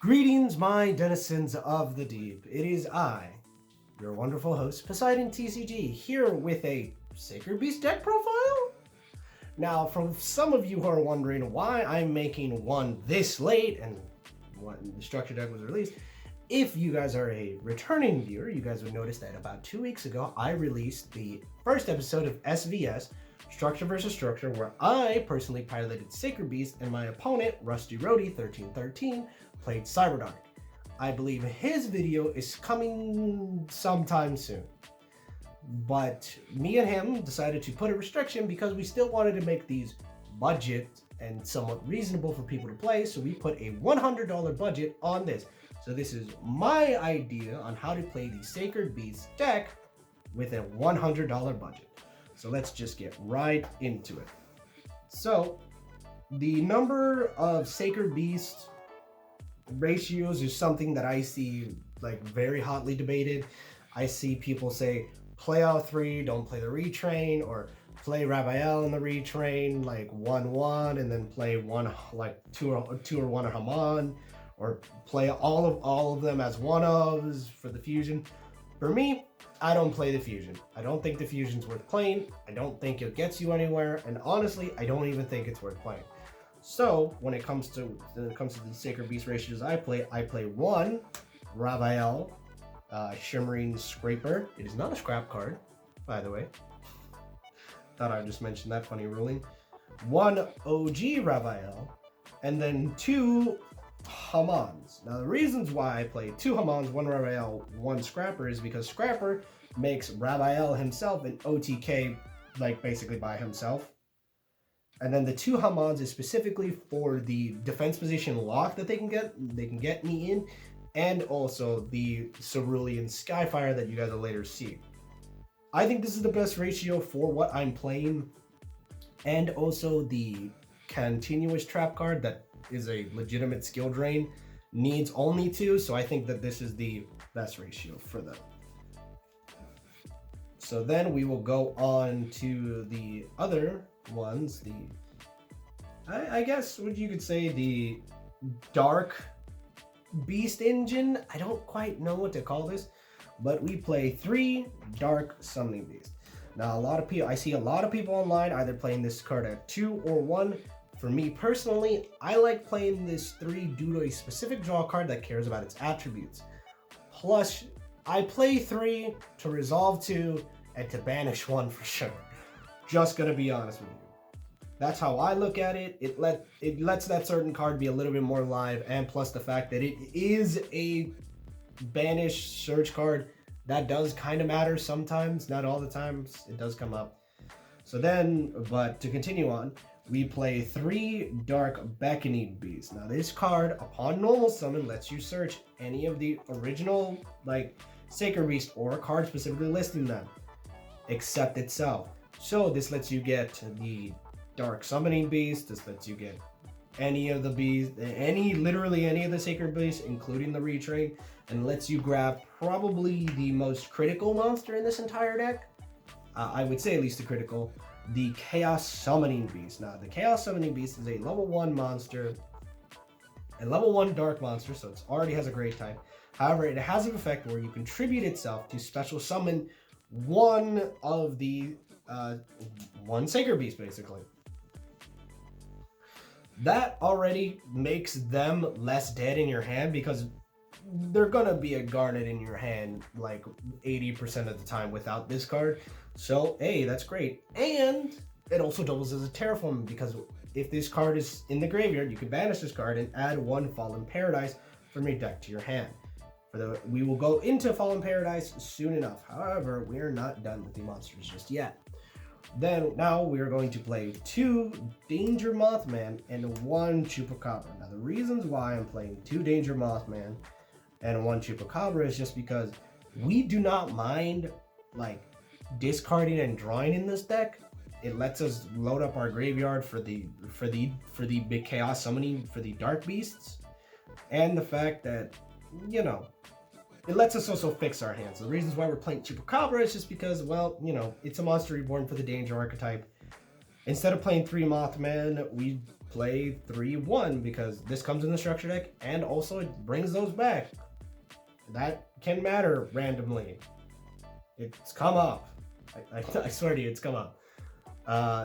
Greetings, my denizens of the deep. It is I, your wonderful host, Poseidon TCG, here with a Sacred Beast deck profile. Now, for some of you who are wondering why I'm making one this late and when the structure deck was released, if you guys are a returning viewer, you guys would notice that about 2 weeks ago, I released the first episode of SVS, Structure vs. Structure, where I personally piloted Sacred Beast and my opponent, Rusty Rody 1313, played Cyberdark. I believe his video is coming sometime soon. But me and him decided to put a restriction because we still wanted to make these budget and somewhat reasonable for people to play, so we put a $100 budget on this. So this is my idea on how to play the Sacred Beast deck with a $100 budget. So let's just get right into it. So the number of Sacred Beast ratios is something that I see like very hotly debated. I see people say play all three, don't play the retrain, or play Rabael in the retrain like 1-1 and then play one like two or one or Haman, or play all of them as one ofs for the fusion. For me, I don't play the fusion. I don't think the fusion's worth playing. I don't think it gets you anywhere, and honestly, I don't even think it's worth playing. So when it comes to the Sacred Beast ratios I play one Rabael, Shimmering Scraper. It is not a scrap card, by the way. Thought I'd just mention that funny ruling. One OG Rabael, and then two Hamans. Now the reasons why I play two Hamans, one Rabael, one Scrapper is because Scrapper makes Rabael himself an OTK, like basically by himself. And then the two Hamans is specifically for the defense position lock that they can get me in, and also the Cerulean Skyfire that you guys will later see. I think this is the best ratio for what I'm playing, and also the continuous trap card that is a legitimate skill drain needs only two, so I think that this is the best ratio for them. So then we will go on to the other ones, I guess what you could say the Dark Beast engine. I don't quite know what to call this, but we play 3 Dark Summoning Beasts. Now I see a lot of people online either playing this card at 2 or 1. For me personally, I like playing this 3 due to a specific draw card that cares about its attributes. Plus, I play 3 to resolve 2 and to banish 1 for sure. Just gonna be honest with you. That's how I look at it. It lets that certain card be a little bit more live, and plus the fact that it is a banished search card, that does kind of matter sometimes, not all the times. It does come up. So then, but to continue on, we play 3 Dark Beckoning Beasts. Now this card, upon normal summon, lets you search any of the original like Sacred Beast or a card specifically listing them, except itself. So this lets you get the Dark Summoning Beast. This lets you get any of the beasts, literally any of the Sacred Beasts, including the retrain, and lets you grab probably the most critical monster in this entire deck. I would say at least the critical, the Chaos Summoning Beast. Now the Chaos Summoning Beast is a level 1 monster, a level 1 dark monster, so it already has a great type. However, it has an effect where you contribute itself to special summon one of the one Sacred Beast basically. That already makes them less dead in your hand because they're gonna be a Garnet in your hand like 80% of the time without this card. So hey, that's great. And it also doubles as a terraform because if this card is in the graveyard, you can banish this card and add 1 Fallen Paradise from your deck to your hand. We will go into Fallen Paradise soon enough. However, we are not done with the monsters just yet. Then now we are going to play 2 Danger Mothman and 1 Chupacabra. Now the reasons why I'm playing 2 Danger Mothman and 1 Chupacabra is just because we do not mind like discarding and drawing in this deck. It lets us load up our graveyard for the big chaos summoning for the dark beasts, and the fact that, you know, it lets us also fix our hands. The reasons why we're playing Chupacabra is just because, well, you know, it's a monster reborn for the Danger archetype. Instead of playing 3 Mothman, we play 3/1 because this comes in the structure deck and also it brings those back. That can matter randomly. It's come up. I swear to you, it's come up.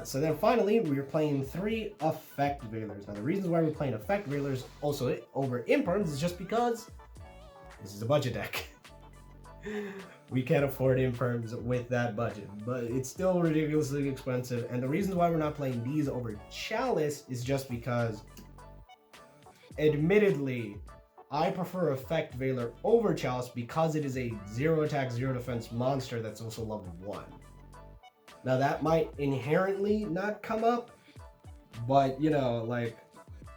So then finally, we're playing 3 Effect Veilers. Now the reasons why we're playing Effect Veilers also over Imperms is just because this is a budget deck. We can't afford Imperms with that budget, but it's still ridiculously expensive. And the reason why we're not playing these over Chalice is just because, admittedly, I prefer Effect Veiler over Chalice because it is a 0 attack, 0 defense monster that's also level 1. Now that might inherently not come up, but you know, like,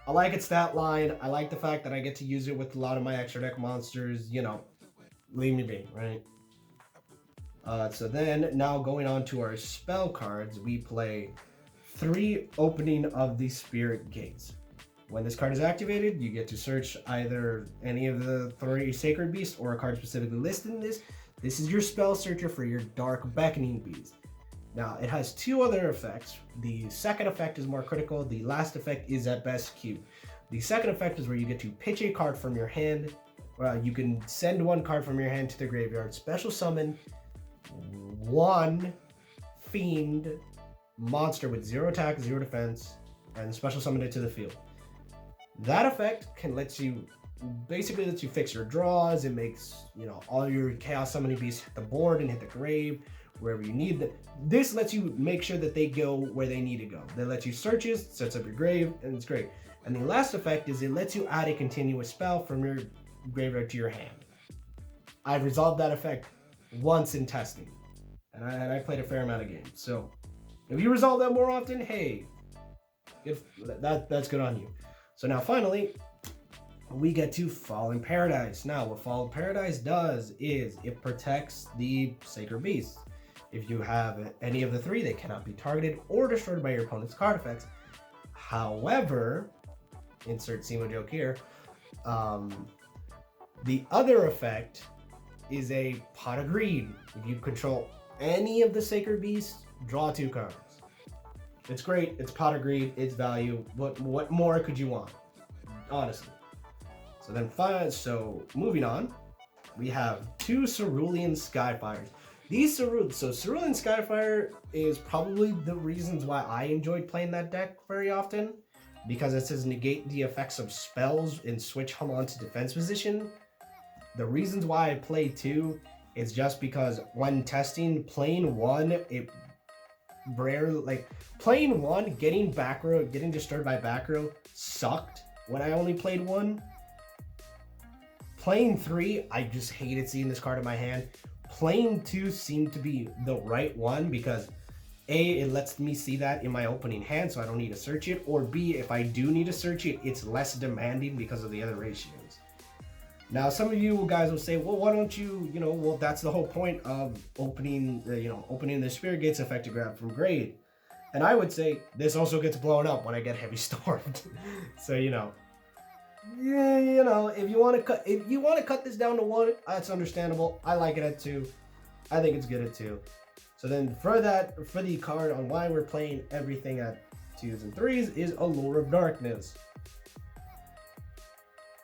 I like its stat line. I like the fact that I get to use it with a lot of my extra deck monsters, you know, leave me be, right? So then, now going on to our spell cards, we play 3 Opening of the Spirit Gates. When this card is activated, you get to search either any of the 3 Sacred Beasts or a card specifically listed in this. This is your spell searcher for your Dark Beckoning Beast. Now, it has 2 other effects. The second effect is more critical. The last effect is at best cute. The second effect is where you get to pitch a card from your hand. You can send 1 card from your hand to the graveyard, special summon 1 Fiend monster with 0 attack, 0 defense, and special summon it to the field. That effect can basically lets you fix your draws. It makes, you know, all your Chaos Summoning Beasts hit the board and hit the grave wherever you need them. This lets you make sure that they go where they need to go. That lets you searches, sets up your grave, and it's great. And the last effect is it lets you add a continuous spell from your graveyard to your hand. I've resolved that effect once in testing, and I played a fair amount of games. So if you resolve that more often, hey, that's good on you. So now finally, we get to Fallen Paradise. Now what Fallen Paradise does is it protects the Sacred Beasts. If you have any of the 3, they cannot be targeted or destroyed by your opponent's card effects. However, insert Simo joke here, the other effect is a Pot of Greed. If you control any of the Sacred Beasts, draw 2 cards. It's great, it's Pot of Greed, it's value. What more could you want? Honestly. So moving on, we have 2 Cerulean Skyfires. Cerulean Skyfire is probably the reasons why I enjoyed playing that deck very often, because it says negate the effects of spells and switch them onto defense position. The reasons why I play 2 is just because when testing, playing 1, it rarely, like, playing 1, getting back row, getting disturbed by back row sucked when I only played 1. Playing 3, I just hated seeing this card in my hand. Playing 2 seemed to be the right one because A, it lets me see that in my opening hand so I don't need to search it, or B, if I do need to search it, it's less demanding because of the other ratios. Now, some of you guys will say, well, why don't you, well, that's the whole point of opening the Spirit Gates effective grab from grade. And I would say this also gets blown up when I get heavy stormed. So, if you want to cut this down to 1, that's understandable. I like it at 2. I think it's good at 2. So then for the card on why we're playing everything at 2s and 3s is Allure of Darkness.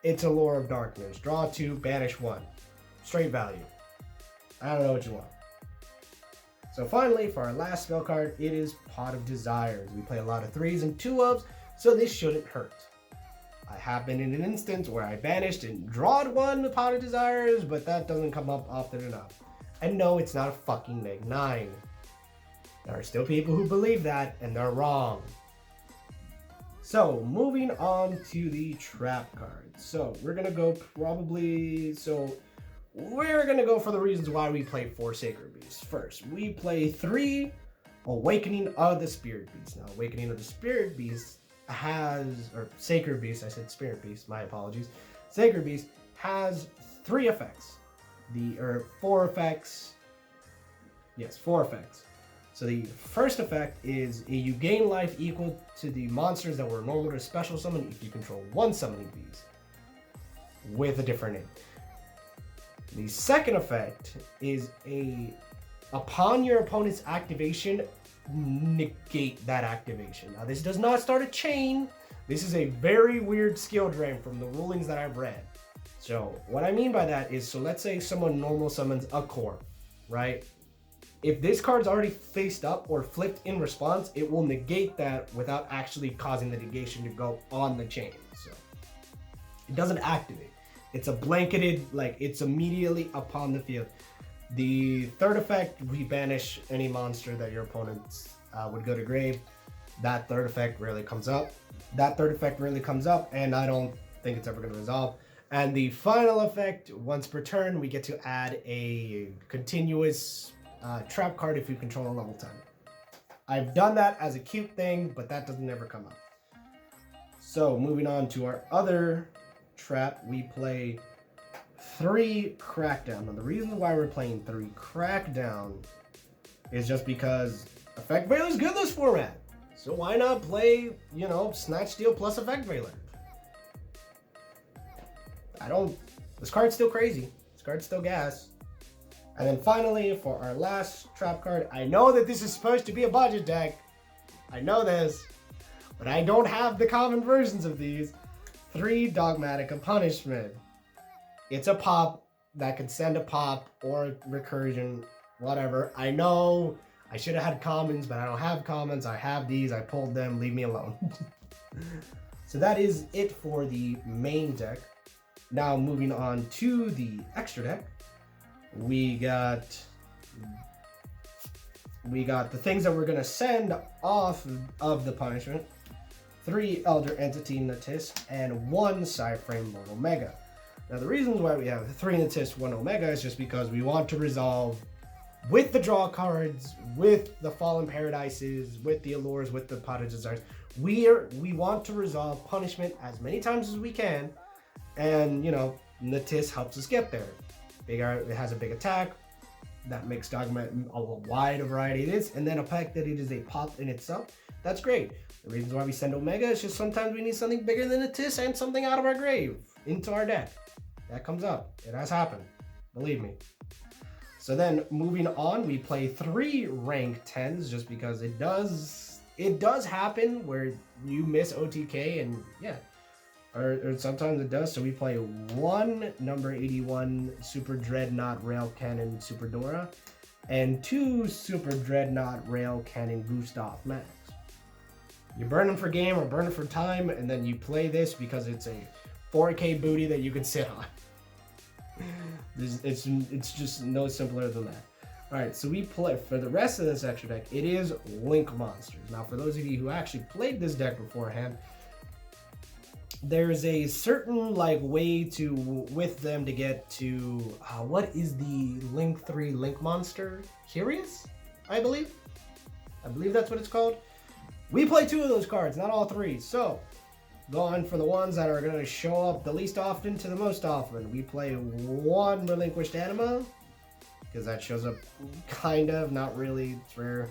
It's Allure of Darkness. Draw 2, banish 1. Straight value. I don't know what you want. So finally, for our last spell card, it is Pot of Desires. We play a lot of 3s and 2-ofs, so this shouldn't hurt. I have been in an instance where I banished and drawed 1 with Pot of Desires, but that doesn't come up often enough. And no, it's not a fucking -9. There are still people who believe that, and they're wrong. So, moving on to the trap cards. So, we're gonna go for the reasons why we play 4 Sacred Beasts. First, we play 3 Awakening of the Spirit Beast. Now, Awakening of the Spirit Beast Sacred Beast, I said Spirit Beast, my apologies. Sacred Beast has 3 effects. 4 effects. Yes, 4 effects. So the first effect is you gain life equal to the monsters that were normal to special summon if you control 1 summoning beast with a different name. The second effect is upon your opponent's activation, negate that activation. Now this does not start a chain. This is a very weird skill drain from the rulings that I've read. So what I mean by that is, so let's say someone normal summons a core, right? If this card's already faced up or flipped in response, it will negate that without actually causing the negation to go on the chain. So it doesn't activate. It's a blanketed, like it's immediately upon the field. The third effect, we banish any monster that your opponents would go to grave. That third effect rarely comes up. And I don't think it's ever going to resolve. And the final effect, once per turn, we get to add a continuous trap card if you control a level 10. I've done that as a cute thing, but that doesn't ever come up. So moving on to our other trap, we play 3 Crackdown. Now the reason why we're playing 3 Crackdown is just because Effect Veiler is good in this format. So why not play, you know, Snatch Steal plus Effect Veiler? This card's still crazy. This card's still gas. And then finally, for our last trap card, I know that this is supposed to be a budget deck. I know this. But I don't have the common versions of these. 3 Dogmatica Punishment. It's a pop that can send a pop or recursion, whatever. I know I should have had commons, but I don't have commons. I have these. I pulled them. Leave me alone. So that is it for the main deck. Now moving on to the extra deck, we got the things that we're gonna send off of the punishment: 3 Elder Entity Natis and 1 Cyframe Lord Omega. Now the reasons why we have 3 Natis, 1 Omega is just because we want to resolve with the draw cards, with the Fallen Paradises, with the Allures, with the Pot of Desires. We want to resolve punishment as many times as we can. And, you know, Natis helps us get there. It has a big attack. That makes Dogma a wide variety it is. And then a fact that it is a pop in itself, that's great. The reasons why we send Omega is just sometimes we need something bigger than Natis and something out of our grave into our deck. That comes up. It has happened. Believe me. So then moving on, we play 3 rank 10s just because it does happen where you miss OTK and yeah. Or sometimes it does. So we play 1 number 81 Super Dreadnought Rail Cannon Super Dora and 2 Super Dreadnought Rail Cannon Gustav Max. You burn them for game or burn them for time, and then you play this because it's a 4K booty that you can sit on. It's just no simpler than that. Alright, so we play, for the rest of this extra deck, it is Link Monsters. Now for those of you who actually played this deck beforehand, there's a certain way with them to get to what is the Link 3 Link monster? Curious, I believe that's what it's called. We play 2 of those cards, not all 3. So going for the ones that are going to show up the least often to the most often, we play 1 Relinquished Anima because that shows up kind of, not really, it's rare.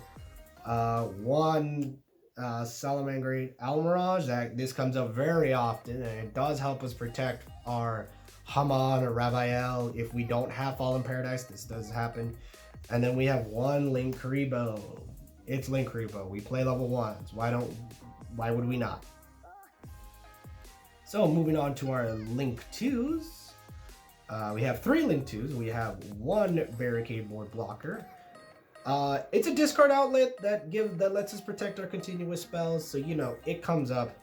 1 Salamangreat Almirage, this comes up very often, and it does help us protect our Haman or Raphael if we don't have Fallen Paradise. This does happen. And then we have 1 Linkuriboh. It's Linkuriboh. We play level 1s. Why would we not? So moving on to our Link 2s. We have 3 Link 2s. We have 1 Barricade Board Blocker. It's a discard outlet that lets us protect our continuous spells, so you know it comes up.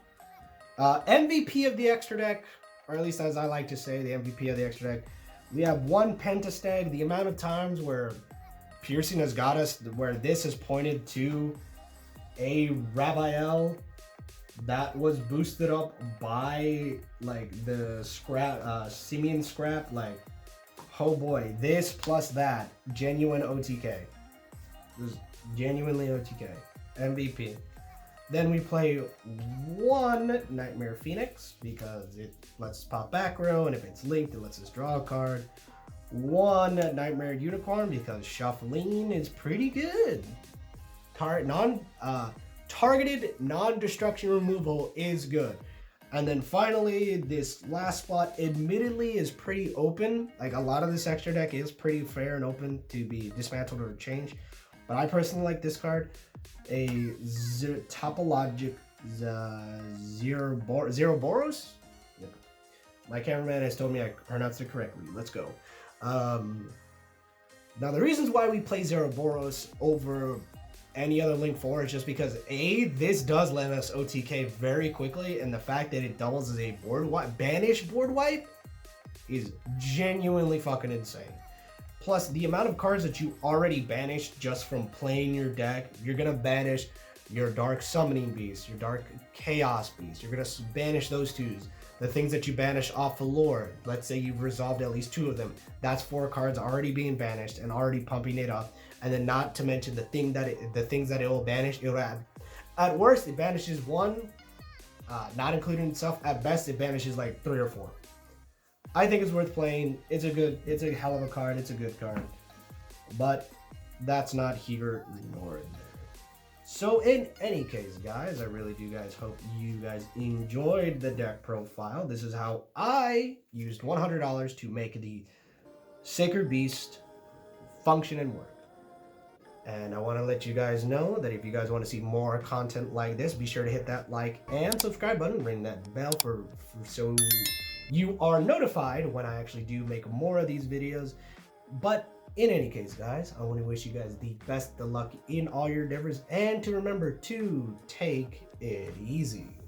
MVP of the extra deck, or at least as I like to say, the MVP of the extra deck. We have 1 Pentastag. The amount of times where Piercing has got us, where this is pointed to a Raphael that was boosted up by the scrap, Simeon scrap. Oh boy, this plus that, genuine OTK. It was genuinely OTK. MVP. Then we play 1 Nightmare Phoenix because it lets us pop back row, and if it's linked, it lets us draw a card. 1 Nightmare Unicorn because shuffling is pretty good. Targeted non-destruction removal is good. And then finally, this last spot admittedly is pretty open. A lot of this extra deck is pretty fair and open to be dismantled or changed. But I personally like this card, a Zeroboros. Yep. My cameraman has told me I pronounced it correctly. Let's go. Now, the reasons why we play Zeroboros over any other Link 4 is just because this does let us OTK very quickly, and the fact that it doubles as a banish board wipe is genuinely fucking insane. Plus, the amount of cards that you already banished just from playing your deck, you're gonna banish your Dark Summoning Beast, your Dark Chaos Beast. You're gonna banish those twos. The things that you banish off the lore, let's say you've resolved at least 2 of them. That's 4 cards already being banished and already pumping it up. And then not to mention the things that it will banish. It'll at worst it banishes 1, not including itself. At best it banishes like 3 or 4. I think it's worth playing. It's a hell of a card. It's a good card. But that's not here nor there. So in any case, guys, I really do hope you guys enjoyed the deck profile. This is how I used $100 to make the Sacred Beast function and work. And I want to let you guys know that if you guys want to see more content like this, be sure to hit that like and subscribe button, ring that bell so you are notified when I actually do make more of these videos. But in any case, guys, I want to wish you guys the best of luck in all your endeavors, and to remember to take it easy.